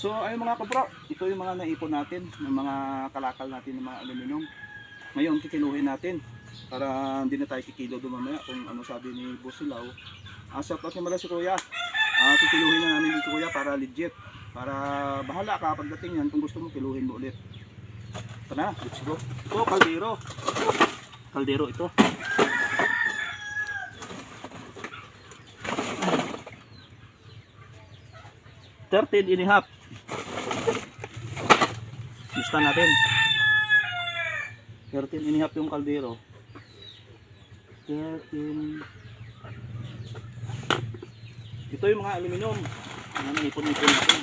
So ayun mga kabro, ito yung mga naipon natin, ng mga kalakal natin ng mga aluminum. Ngayon kikiluhin natin para hindi na tayo kikilo doon mamaya kung ano sabi ni Boss Silaw. Shout out naman si Kuya. Kikiluhin na namin dito Kuya para legit. Para bahala ka pagdating yan, kung gusto mo kiluhin mo ulit. Ito na, let's go. Ito, kaldero. Kaldero ito. $13.5. Lista natin. 13.5 yung kaldero. 13. Ito yung mga aluminum. Ano naipon-ipon natin.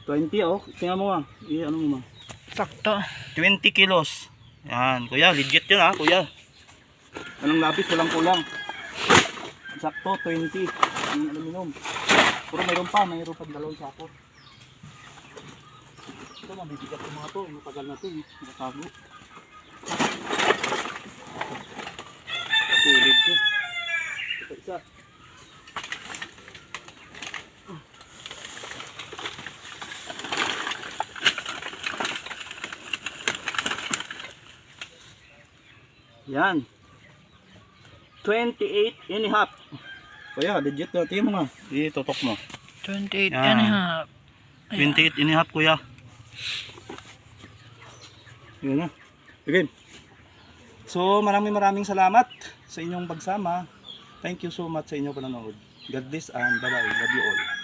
$20 oh. Tingnan mo ano mo Sakto. 20 kilos. Yan, kuya, legit yun kuya. Anong labis, walang kulang. Sakto, 20. Yung aluminum. Pero mayroon pa dalawang sako. Ito, mabibigat yung mga to. Matagal na to, nakasago. Tulid ko. Ito isa. Yan. 28.5. Kuya, legit na. Tingnan mo nga. Itutok mo. 28 Yan. and a half. 28.5 kuya. Yun na. Again. So maraming salamat sa inyong pagsama. Thank you so much sa inyong panonood. God bless and bye bye. Love you all.